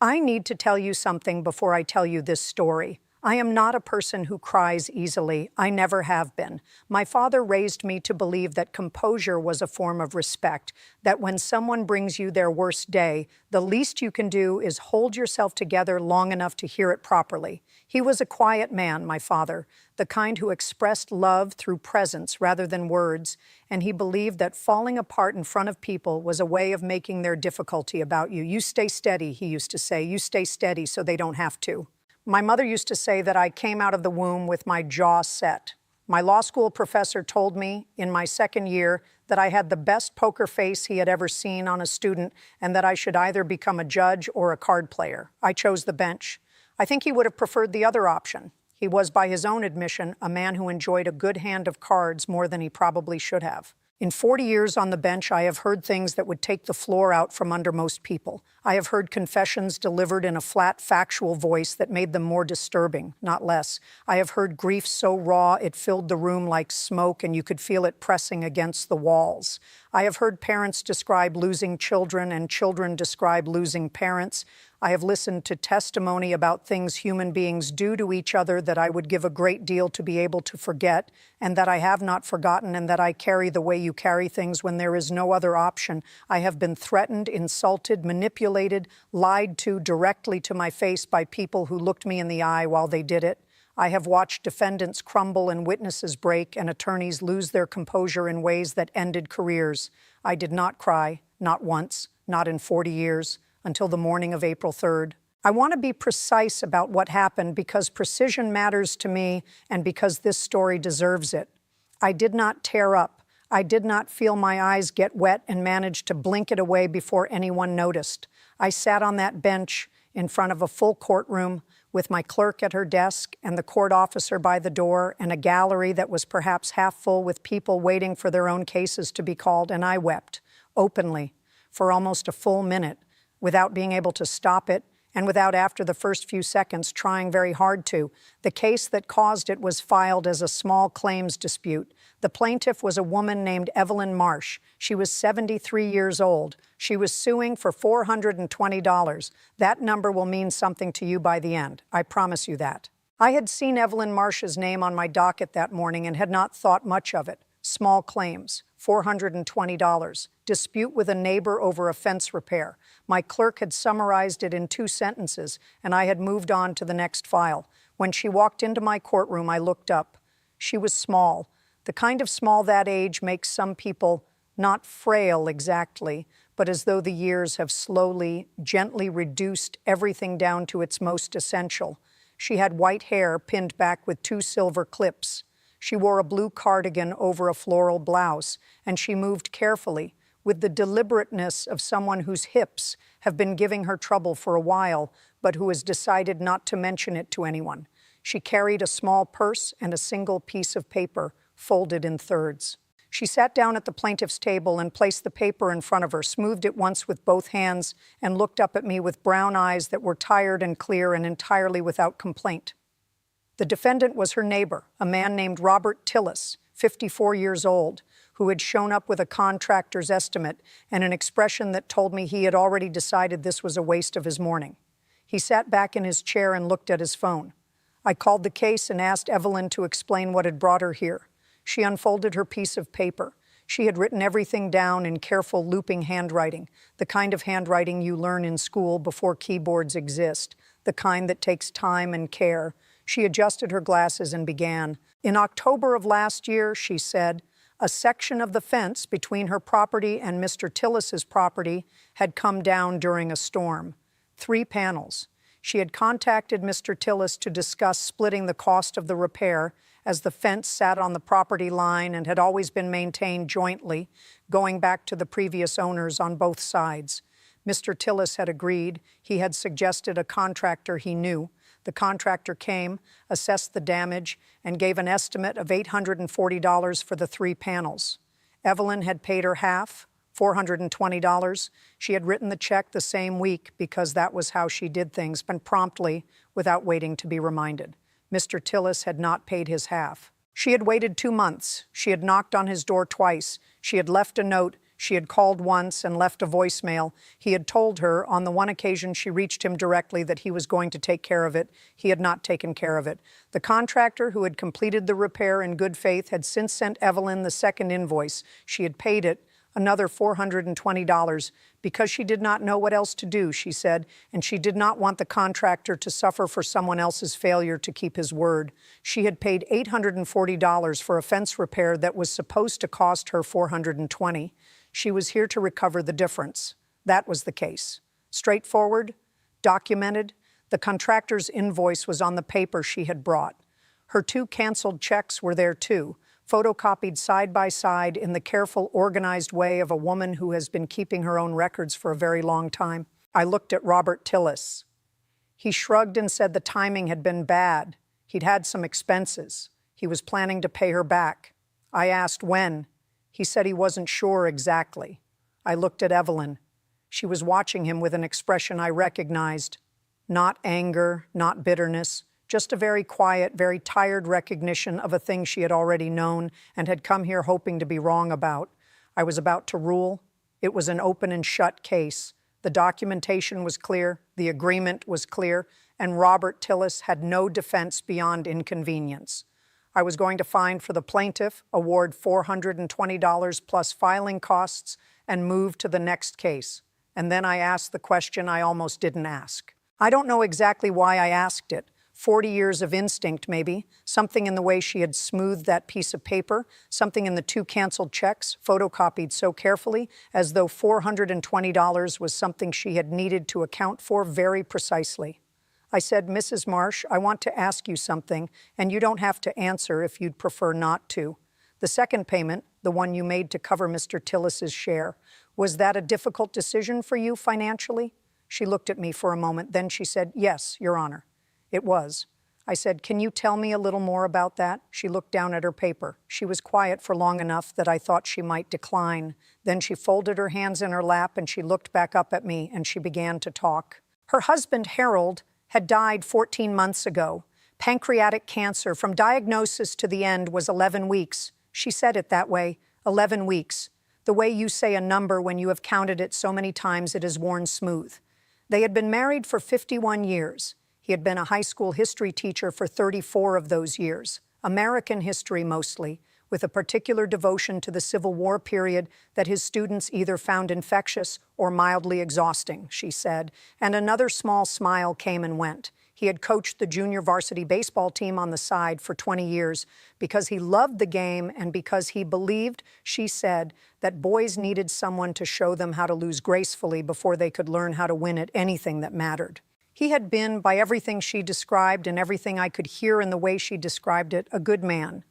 I need to tell you something before I tell you this story. I am not a person who cries easily. I never have been. My father raised me to believe that composure was a form of respect, that when someone brings you their worst day, the least you can do is hold yourself together long enough to hear it properly. He was a quiet man, my father, the kind who expressed love through presence rather than words, and he believed that falling apart in front of people was a way of making their difficulty about you. You stay steady, he used to say. You stay steady so they don't have to. My mother used to say that I came out of the womb with my jaw set. My law school professor told me in my second year that I had the best poker face he had ever seen on a student and that I should either become a judge or a card player. I chose the bench. I think he would have preferred the other option. He was, by his own admission, a man who enjoyed a good hand of cards more than he probably should have. In 40 years on the bench, I have heard things that would take the floor out from under most people. I have heard confessions delivered in a flat, factual voice that made them more disturbing, not less. I have heard grief so raw it filled the room like smoke and you could feel it pressing against the walls. I have heard parents describe losing children and children describe losing parents. I have listened to testimony about things human beings do to each other that I would give a great deal to be able to forget, and that I have not forgotten, and that I carry the way you carry things when there is no other option. I have been threatened, insulted, manipulated, lied to directly to my face by people who looked me in the eye while they did it. I have watched defendants crumble and witnesses break and attorneys lose their composure in ways that ended careers. I did not cry, not once, not in 40 years. Until the morning of April 3rd. I want to be precise about what happened because precision matters to me and because this story deserves it. I did not tear up. I did not feel my eyes get wet and manage to blink it away before anyone noticed. I sat on that bench in front of a full courtroom with my clerk at her desk and the court officer by the door and a gallery that was perhaps half full with people waiting for their own cases to be called, and I wept, openly, for almost a full minute, without being able to stop it, and without, after the first few seconds, trying very hard to. The case that caused it was filed as a small claims dispute. The plaintiff was a woman named Evelyn Marsh. She was 73 years old. She was suing for $420. That number will mean something to you by the end. I promise you that. I had seen Evelyn Marsh's name on my docket that morning and had not thought much of it. Small claims, $420. Dispute with a neighbor over a fence repair. My clerk had summarized it in 2 sentences, and I had moved on to the next file. When she walked into my courtroom, I looked up. She was small. The kind of small that age makes some people not frail exactly, but as though the years have slowly, gently reduced everything down to its most essential. She had white hair pinned back with 2 silver clips. She wore a blue cardigan over a floral blouse, and she moved carefully, with the deliberateness of someone whose hips have been giving her trouble for a while, but who has decided not to mention it to anyone. She carried a small purse and a single piece of paper, folded in thirds. She sat down at the plaintiff's table and placed the paper in front of her, smoothed it once with both hands, and looked up at me with brown eyes that were tired and clear and entirely without complaint. The defendant was her neighbor, a man named Robert Tillis, 54 years old, who had shown up with a contractor's estimate and an expression that told me he had already decided this was a waste of his morning. He sat back in his chair and looked at his phone. I called the case and asked Evelyn to explain what had brought her here. She unfolded her piece of paper. She had written everything down in careful, looping handwriting, the kind of handwriting you learn in school before keyboards exist, the kind that takes time and care. She adjusted her glasses and began. In October of last year, she said, a section of the fence between her property and Mr. Tillis's property had come down during a storm. 3 panels. She had contacted Mr. Tillis to discuss splitting the cost of the repair, as the fence sat on the property line and had always been maintained jointly, going back to the previous owners on both sides. Mr. Tillis had agreed. He had suggested a contractor he knew. The contractor came, assessed the damage, and gave an estimate of $840 for the 3 panels. Evelyn had paid her half, $420. She had written the check the same week because that was how she did things, and promptly, without waiting to be reminded. Mr. Tillis had not paid his half. She had waited 2 months. She had knocked on his door twice. She had left a note. She had called once and left a voicemail. He had told her on the one occasion she reached him directly that he was going to take care of it. He had not taken care of it. The contractor who had completed the repair in good faith had since sent Evelyn the second invoice. She had paid it, another $420, because she did not know what else to do, she said, and she did not want the contractor to suffer for someone else's failure to keep his word. She had paid $840 for a fence repair that was supposed to cost her $420. She was here to recover the difference. That was the case. Straightforward, documented. The contractor's invoice was on the paper she had brought. Her 2 canceled checks were there too, photocopied side by side in the careful, organized way of a woman who has been keeping her own records for a very long time. I looked at Robert Tillis. He shrugged and said the timing had been bad. He'd had some expenses. He was planning to pay her back. I asked when. He said he wasn't sure exactly. I looked at Evelyn. She was watching him with an expression I recognized. Not anger, not bitterness, just a very quiet, very tired recognition of a thing she had already known and had come here hoping to be wrong about. I was about to rule. It was an open and shut case. The documentation was clear, the agreement was clear, and Robert Tillis had no defense beyond inconvenience. I was going to fine for the plaintiff, award $420 plus filing costs, and move to the next case. And then I asked the question I almost didn't ask. I don't know exactly why I asked it. 40 years of instinct, maybe. Something in the way she had smoothed that piece of paper, something in the 2 canceled checks, photocopied so carefully, as though $420 was something she had needed to account for very precisely. I said, Mrs. Marsh, I want to ask you something, and you don't have to answer if you'd prefer not to. The second payment, the one you made to cover Mr. Tillis's share, was that a difficult decision for you financially? She looked at me for a moment, then she said, Yes, Your Honor. It was. I said, Can you tell me a little more about that? She looked down at her paper. She was quiet for long enough that I thought she might decline. Then she folded her hands in her lap and she looked back up at me and she began to talk. Her husband, Harold, had died 14 months ago. Pancreatic cancer. From diagnosis to the end was 11 weeks. She said it that way, 11 weeks. The way you say a number when you have counted it so many times it is worn smooth. They had been married for 51 years. He had been a high school history teacher for 34 of those years, American history mostly, with a particular devotion to the Civil War period that his students either found infectious or mildly exhausting, she said, and another small smile came and went. He had coached the junior varsity baseball team on the side for 20 years because he loved the game and because he believed, she said, that boys needed someone to show them how to lose gracefully before they could learn how to win at anything that mattered. He had been, by everything she described and everything I could hear in the way she described it, a good man.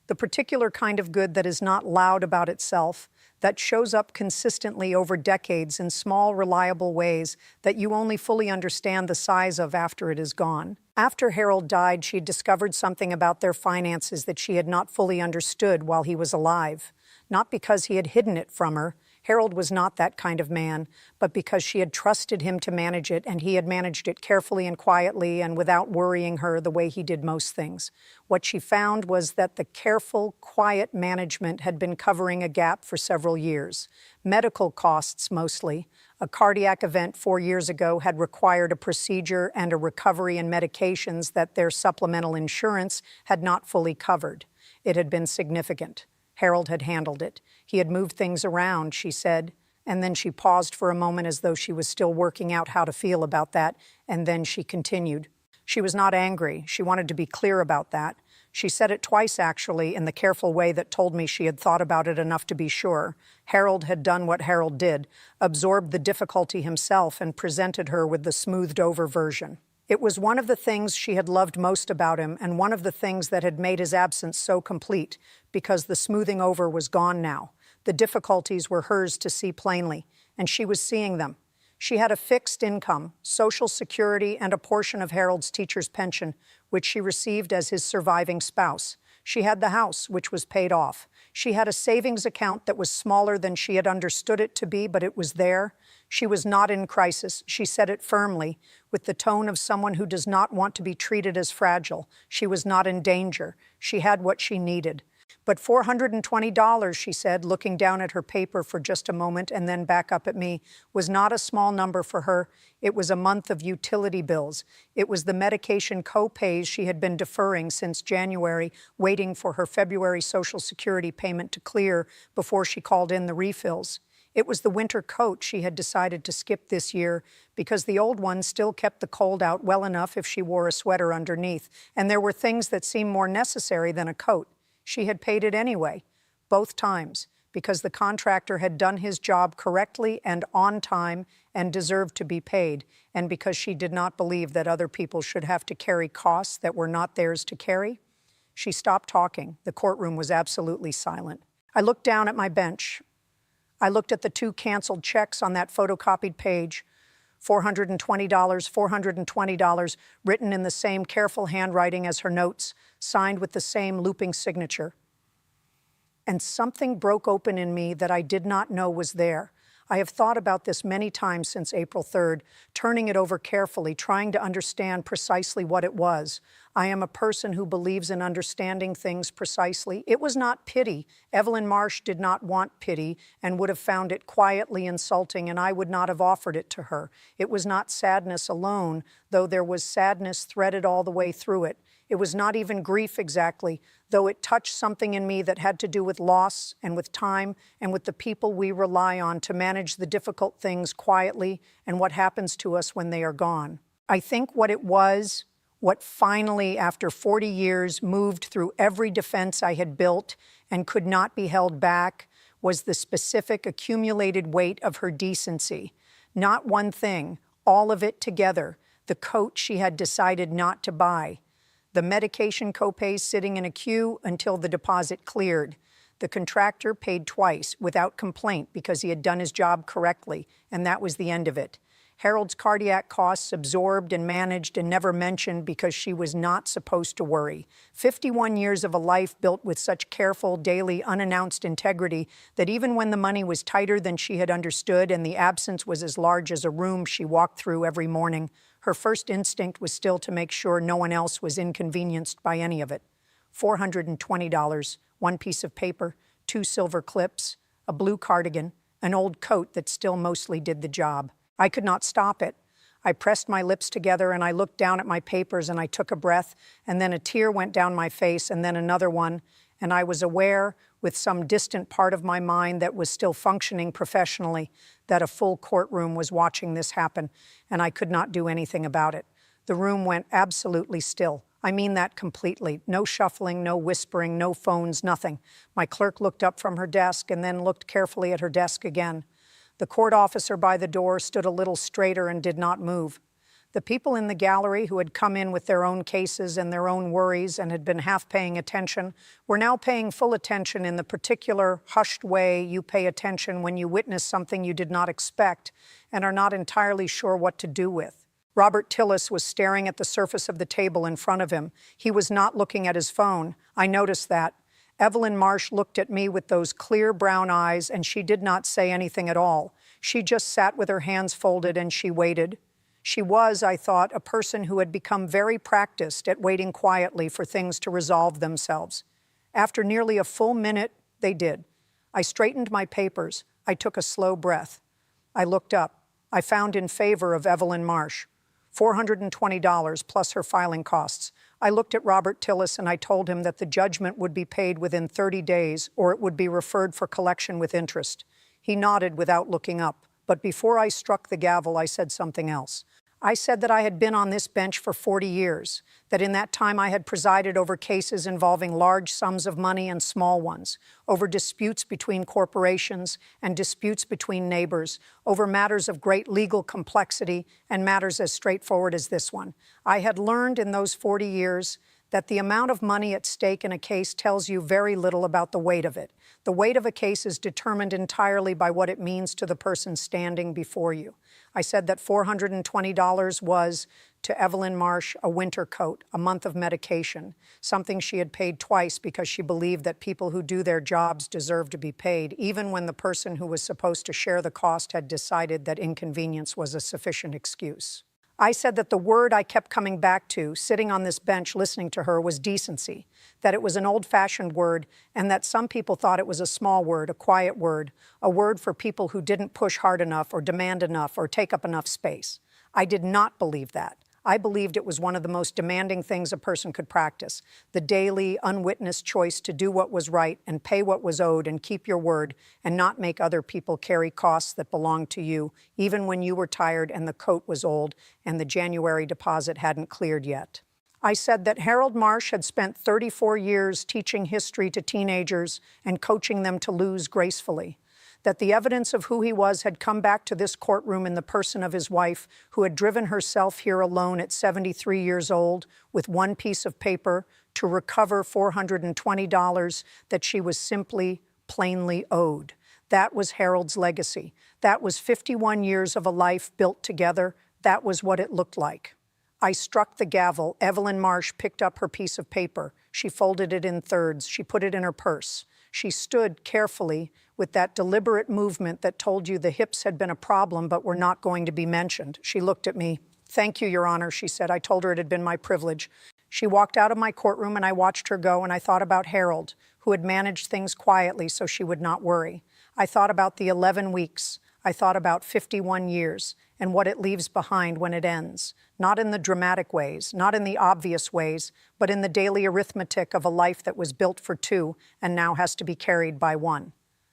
The particular kind of good that is not loud about itself, that shows up consistently over decades in small, reliable ways that you only fully understand the size of after it is gone. After Harold died, she discovered something about their finances that she had not fully understood while he was alive. Not because he had hidden it from her. Harold was not that kind of man, but because she had trusted him to manage it, and he had managed it carefully and quietly and without worrying her the way he did most things. What she found was that the careful, quiet management had been covering a gap for several years. Medical costs, mostly. A cardiac event 4 years ago had required a procedure and a recovery in medications that their supplemental insurance had not fully covered. It had been significant. Harold had handled it. He had moved things around, she said, and then she paused for a moment as though she was still working out how to feel about that, and then she continued. She was not angry. She wanted to be clear about that. She said it twice, actually, in the careful way that told me she had thought about it enough to be sure. Harold had done what Harold did, absorbed the difficulty himself, and presented her with the smoothed-over version. It was one of the things she had loved most about him, and one of the things that had made his absence so complete, because the smoothing over was gone now. The difficulties were hers to see plainly, and she was seeing them. She had a fixed income, Social Security, and a portion of Harold's teacher's pension, which she received as his surviving spouse. She had the house, which was paid off. She had a savings account that was smaller than she had understood it to be, but it was there. She was not in crisis. She said it firmly, with the tone of someone who does not want to be treated as fragile. She was not in danger. She had what she needed. But $420, she said, looking down at her paper for just a moment and then back up at me, was not a small number for her. It was a month of utility bills. It was the medication co-pays she had been deferring since January, waiting for her February Social Security payment to clear before she called in the refills. It was the winter coat she had decided to skip this year because the old one still kept the cold out well enough if she wore a sweater underneath, and there were things that seemed more necessary than a coat. She had paid it anyway, both times, because the contractor had done his job correctly and on time and deserved to be paid, and because she did not believe that other people should have to carry costs that were not theirs to carry. She stopped talking. The courtroom was absolutely silent. I looked down at my bench. I looked at the 2 canceled checks on that photocopied page. $420, $420, written in the same careful handwriting as her notes, signed with the same looping signature. And something broke open in me that I did not know was there. I have thought about this many times since April 3rd, turning it over carefully, trying to understand precisely what it was. I am a person who believes in understanding things precisely. It was not pity. Evelyn Marsh did not want pity and would have found it quietly insulting, and I would not have offered it to her. It was not sadness alone, though there was sadness threaded all the way through it. It was not even grief exactly, though it touched something in me that had to do with loss and with time and with the people we rely on to manage the difficult things quietly and what happens to us when they are gone. I think what it was, what finally, after 40 years, moved through every defense I had built and could not be held back, was the specific accumulated weight of her decency. Not one thing, all of it together. The coat she had decided not to buy. The medication copays sitting in a queue until the deposit cleared. The contractor paid twice without complaint because he had done his job correctly, and that was the end of it. Harold's cardiac costs absorbed and managed and never mentioned because she was not supposed to worry. 51 years of a life built with such careful, daily, unannounced integrity that even when the money was tighter than she had understood and the absence was as large as a room she walked through every morning, her first instinct was still to make sure no one else was inconvenienced by any of it. $420, 1 piece of paper, 2 silver clips, a blue cardigan, an old coat that still mostly did the job. I could not stop it. I pressed my lips together and I looked down at my papers and I took a breath, and then a tear went down my face and then another one, and I was aware, with some distant part of my mind that was still functioning professionally, that a full courtroom was watching this happen, and I could not do anything about it. The room went absolutely still. I mean that completely. No shuffling, no whispering, no phones, nothing. My clerk looked up from her desk and then looked carefully at her desk again. The court officer by the door stood a little straighter and did not move. The people in the gallery who had come in with their own cases and their own worries and had been half paying attention were now paying full attention in the particular hushed way you pay attention when you witness something you did not expect and are not entirely sure what to do with. Robert Tillis was staring at the surface of the table in front of him. He was not looking at his phone. I noticed that. Evelyn Marsh looked at me with those clear brown eyes, and she did not say anything at all. She just sat with her hands folded and she waited. She was, I thought, a person who had become very practiced at waiting quietly for things to resolve themselves. After nearly a full minute, they did. I straightened my papers. I took a slow breath. I looked up. I found in favor of Evelyn Marsh. $420 plus her filing costs. I looked at Robert Tillis and I told him that the judgment would be paid within 30 days or it would be referred for collection with interest. He nodded without looking up. But before I struck the gavel, I said something else. I said that I had been on this bench for 40 years, that in that time I had presided over cases involving large sums of money and small ones, over disputes between corporations and disputes between neighbors, over matters of great legal complexity and matters as straightforward as this one. I had learned in those 40 years that the amount of money at stake in a case tells you very little about the weight of it. The weight of a case is determined entirely by what it means to the person standing before you. I said that $420 was, to Evelyn Marsh, a winter coat, a month of medication, something she had paid twice because she believed that people who do their jobs deserve to be paid, even when the person who was supposed to share the cost had decided that inconvenience was a sufficient excuse. I said that the word I kept coming back to, sitting on this bench listening to her, was decency, that it was an old-fashioned word, and that some people thought it was a small word, a quiet word, a word for people who didn't push hard enough or demand enough or take up enough space. I did not believe that. I believed it was one of the most demanding things a person could practice, the daily, unwitnessed choice to do what was right and pay what was owed and keep your word and not make other people carry costs that belonged to you, even when you were tired and the coat was old and the January deposit hadn't cleared yet. I said that Harold Marsh had spent 34 years teaching history to teenagers and coaching them to lose gracefully, that the evidence of who he was had come back to this courtroom in the person of his wife, who had driven herself here alone at 73 years old with one piece of paper to recover $420 that she was simply, plainly owed. That was Harold's legacy. That was 51 years of a life built together. That was what it looked like. I struck the gavel. Evelyn Marsh picked up her piece of paper. She folded it in thirds. She put it in her purse. She stood carefully with that deliberate movement that told you the hips had been a problem but were not going to be mentioned. She looked at me. "Thank you, Your Honor," she said. I told her it had been my privilege. She walked out of my courtroom and I watched her go, and I thought about Harold, who had managed things quietly so she would not worry. I thought about the 11 weeks. I thought about 51 years and what it leaves behind when it ends, not in the dramatic ways, not in the obvious ways, but in the daily arithmetic of a life that was built for two and now has to be carried by one.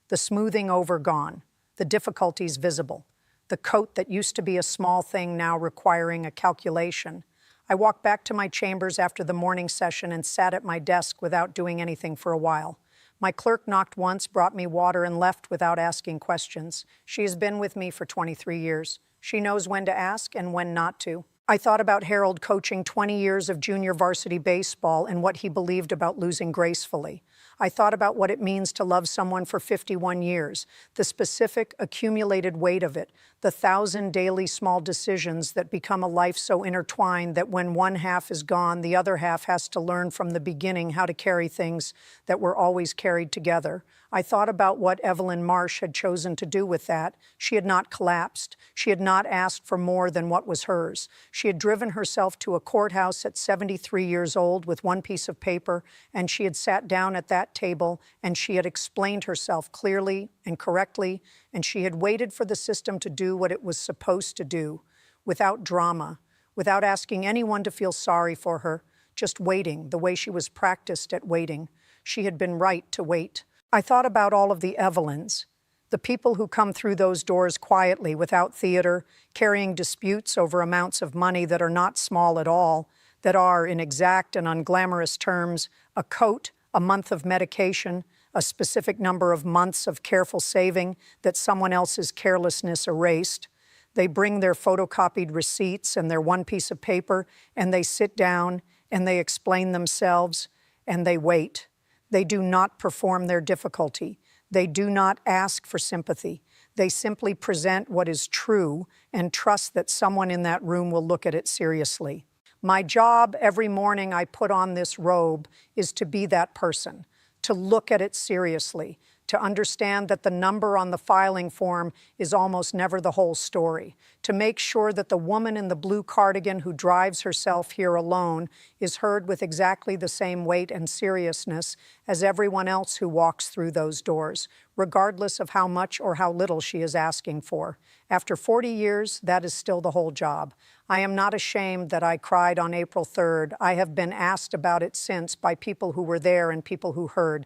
The smoothing over gone, the difficulties visible, the coat that used to be a small thing now requiring a calculation. I walked back to my chambers after the morning session and sat at my desk without doing anything for a while. My clerk knocked once, brought me water, and left without asking questions. She has been with me for 23 years. She knows when to ask and when not to. I thought about Harold coaching 20 years of junior varsity baseball and what he believed about losing gracefully. I thought about what it means to love someone for 51 years, the specific accumulated weight of it, the 1,000 daily small decisions that become a life so intertwined that when one half is gone, the other half has to learn from the beginning how to carry things that were always carried together. I thought about what Evelyn Marsh had chosen to do with that. She had not collapsed. She had not asked for more than what was hers. She had driven herself to a courthouse at 73 years old with one piece of paper, and she had sat down at that table, and she had explained herself clearly and correctly, and she had waited for the system to do what it was supposed to do, without drama, without asking anyone to feel sorry for her, just waiting the way she was practiced at waiting. She had been right to wait. I thought about all of the Evelyns, the people who come through those doors quietly, without theater, carrying disputes over amounts of money that are not small at all, that are, in exact and unglamorous terms, a coat, a month of medication, a specific number of months of careful saving that someone else's carelessness erased. They bring their photocopied receipts and their one piece of paper, and they sit down, and they explain themselves, and they wait. They do not perform their difficulty. They do not ask for sympathy. They simply present what is true and trust that someone in that room will look at it seriously. My job every morning I put on this robe is to be that person, to look at it seriously, to understand that the number on the filing form is almost never the whole story, to make sure that the woman in the blue cardigan who drives herself here alone is heard with exactly the same weight and seriousness as everyone else who walks through those doors, regardless of how much or how little she is asking for. After 40 years, that is still the whole job. I am not ashamed that I cried on April 3rd. I have been asked about it since by people who were there and people who heard.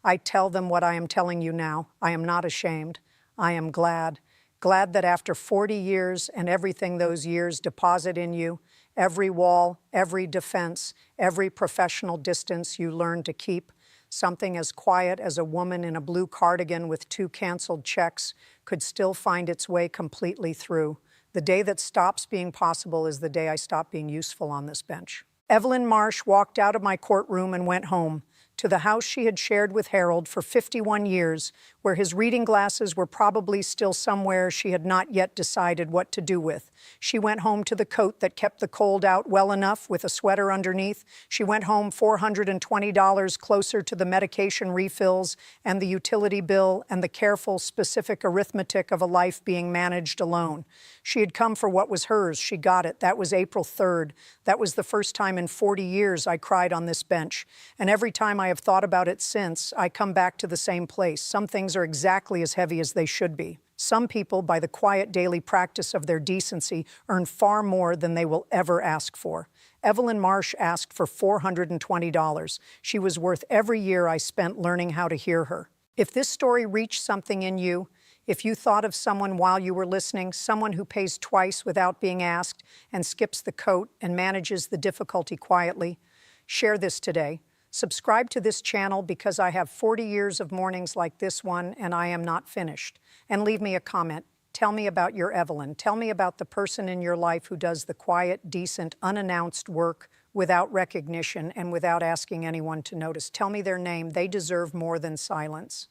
I tell them what I am telling you now. I am not ashamed. I am glad. Glad that after 40 years and everything those years deposit in you, every wall, every defense, every professional distance you learn to keep, something as quiet as a woman in a blue cardigan with 2 canceled checks could still find its way completely through. The day that stops being possible is the day I stop being useful on this bench. Evelyn Marsh walked out of my courtroom and went home, to the house she had shared with Harold for 51 years, where where his reading glasses were probably still somewhere she had not yet decided what to do with. She went home to the coat that kept the cold out well enough with a sweater underneath. She went home $420 closer to the medication refills and the utility bill and the careful, specific arithmetic of a life being managed alone. She had come for what was hers. She got it. That was April 3rd. That was the first time in 40 years I cried on this bench. And every time I have thought about it since, I come back to the same place. Some things are exactly as heavy as they should be. Some people, by the quiet daily practice of their decency, earn far more than they will ever ask for. Evelyn Marsh asked for $420. She was worth every year I spent learning how to hear her. If this story reached something in you, if you thought of someone while you were listening, someone who pays twice without being asked and skips the coat and manages the difficulty quietly, share this today. Subscribe to this channel because I have 40 years of mornings like this one and I am not finished. And leave me a comment. Tell me about your Evelyn. Tell me about the person in your life who does the quiet, decent, unannounced work without recognition and without asking anyone to notice. Tell me their name. They deserve more than silence.